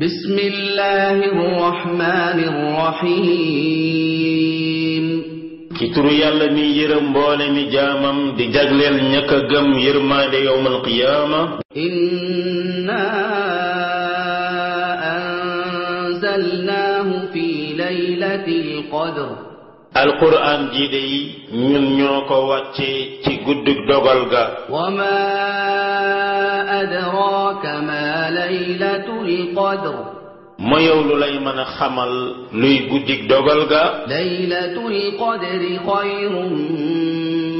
بسم الله الرحمن الرحيم ci turu yàlla mi yërëm mboole mi jaamam di jagleel ñàkk a gëm yërmaande yowmal qiyaama inna anzalnaahu fi laylatil qadr alquran ji de ñun ñoo ko wàcce ci guddig dogal ga wa ma adraaka ma laylatul qadr ma yow lu lay mën a xamal luy guddig dogal ga laylatul qadri xayrun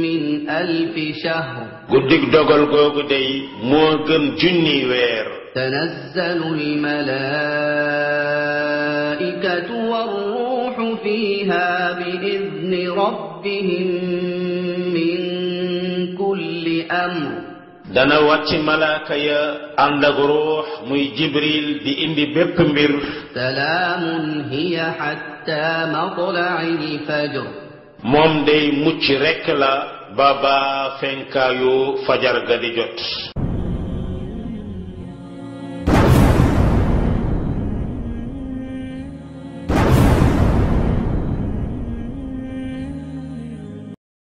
min alfi shahr guddig dogal googu day moo gën junni weer tanazzalu almalaa'ikatu warruuhu fiiha bi'izni rabbihim min kulli amr dana wàcc malaaka ya ànd ak ruux muy jibril di indi bépp mbir salaamun hiya hatta matla'il fajr moom day mucc rekk la ba ba fenkaayu fajar ga di jot